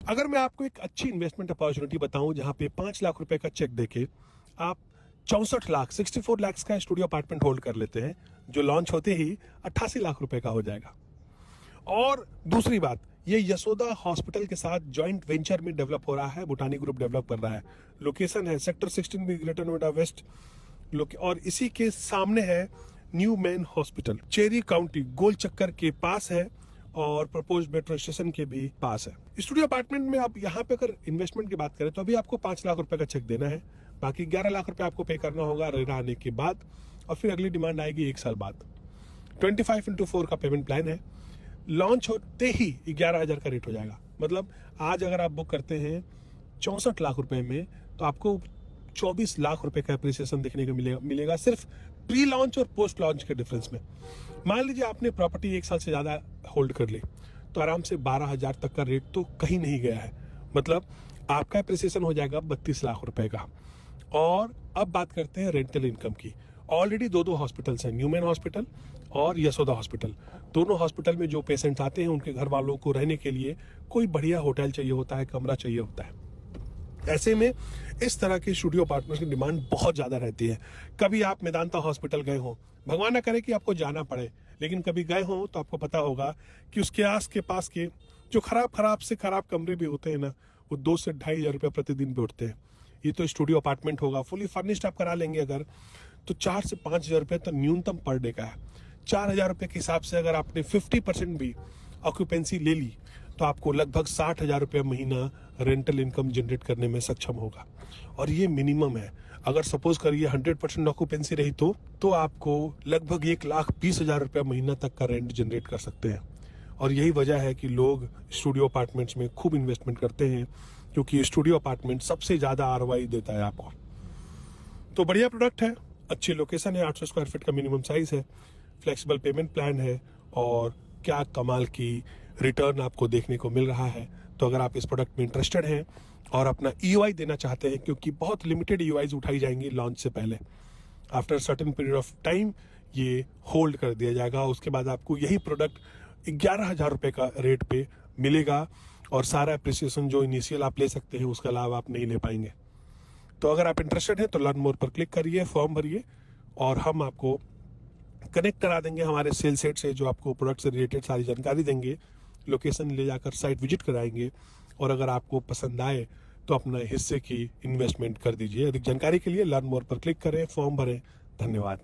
अगर मैं आपको एक अच्छी इन्वेस्टमेंट अपॉर्चुनिटी बताऊं जहां पे 5 लाख रुपए का चेक देके आप 64 लाख का स्टूडियो अपार्टमेंट होल्ड कर लेते हैं, जो लॉन्च होते ही 88 लाख रुपए का हो जाएगा। और दूसरी बात, ये यशोदा हॉस्पिटल के साथ जॉइंट वेंचर में डेवलप हो रहा है, भूटानी ग्रुप डेवलप कर रहा है। लोकेशन है सेक्टर 16 में, ग्रेटर नोएडा वेस्ट। और इसी के सामने है new main hospital, Cherry County गोल चक्कर के पास है और प्रपोज मेट्रो स्टेशन के भी पास है। स्टूडियो अपार्टमेंट में आप यहाँ पे अगर इन्वेस्टमेंट की बात करें तो अभी आपको 5 लाख रुपए का चेक देना है, बाकी 11 लाख रुपए आपको पे करना होगा रेरा आने के बाद, और फिर अगली डिमांड आएगी 1 साल बाद। 25x4 का पेमेंट प्लान है। लॉन्च होते ही 11,000 का रेट हो जाएगा। मतलब आज अगर आप बुक करते हैं 64 लाख रुपए में तो आपको 24 लाख रुपए का एप्रिसिएशन देखने को मिलेगा सिर्फ प्री लॉन्च और पोस्ट लॉन्च के डिफरेंस में। मान लीजिए आपने प्रॉपर्टी 1 साल से ज्यादा होल्ड कर ली तो आराम से 12,000 तक का रेट तो कहीं नहीं गया है। मतलब आपका एप्रिसिएशन हो जाएगा 32 लाख रुपए का। और अब बात करते हैं रेंटल इनकम की। ऑलरेडी दो हॉस्पिटल्स हैं, न्यूमैन हॉस्पिटल और यशोदा हॉस्पिटल। दोनों हॉस्पिटल में जो पेशेंट्स आते हैं उनके घर वालों को रहने के लिए कोई बढ़िया होटल चाहिए होता है, कमरा चाहिए होता है। ऐसे में इस तरह के स्टूडियो अपार्टमेंट्स की डिमांड बहुत ज्यादा रहती है। कभी आप मेदांता हॉस्पिटल गए हो, भगवान ना करे कि आपको जाना पड़े, लेकिन कभी गए हो तो आपको पता होगा कि उसके आस के पास के जो खराब से खराब कमरे भी होते हैं ना, वो 2 से 2,500 रुपये प्रतिदिन पे उठते हैं। ये तो स्टूडियो अपार्टमेंट होगा, फुली फर्निश्ड आप करा लेंगे अगर, तो 4 से 5,000 रुपये तो न्यूनतम पर डे का है। 4,000 रुपये के हिसाब से अगर आपने 50% भी ऑक्यूपेंसी ले ली तो आपको लगभग 60,000 रुपये महीना रेंटल इनकम जनरेट करने में सक्षम होगा। और ये मिनिमम है। अगर सपोज करिए 100% ऑक्यूपेंसी रही तो आपको लगभग 1,20,000 रुपये महीना तक का रेंट जनरेट कर सकते हैं। और यही वजह है कि लोग स्टूडियो अपार्टमेंट्स में खूब इन्वेस्टमेंट करते हैं, क्योंकि स्टूडियो अपार्टमेंट सबसे ज्यादा आरओआई देता है आपको। तो बढ़िया प्रोडक्ट है, अच्छी लोकेशन है, 800 स्क्वायर फीट का मिनिमम साइज है, फ्लेक्सिबल पेमेंट प्लान है और क्या कमाल की रिटर्न आपको देखने को मिल रहा है। तो अगर आप इस प्रोडक्ट में इंटरेस्टेड हैं और अपना ईओआई देना चाहते हैं, क्योंकि बहुत लिमिटेड ईओआईज उठाई जाएंगी लॉन्च से पहले, after certain period of time ये होल्ड कर दिया जाएगा। उसके बाद आपको यही प्रोडक्ट 11,000 रुपये का रेट पे मिलेगा और सारा एप्रिसिएशन जो इनिशियल आप ले सकते हैं उसका लाभ आप नहीं ले पाएंगे। तो अगर आप इंटरेस्टेड हैं तो लर्न मोर पर क्लिक करिए, फॉर्म भरिए और हम आपको कनेक्ट करा देंगे हमारे सेल्स हेड से, जो आपको प्रोडक्ट से रिलेटेड सारी जानकारी देंगे, लोकेशन ले जाकर साइट विजिट कराएंगे। और अगर आपको पसंद आए तो अपना हिस्से की इन्वेस्टमेंट कर दीजिए। अधिक जानकारी के लिए लर्न मोर पर क्लिक करें, फॉर्म भरें। धन्यवाद।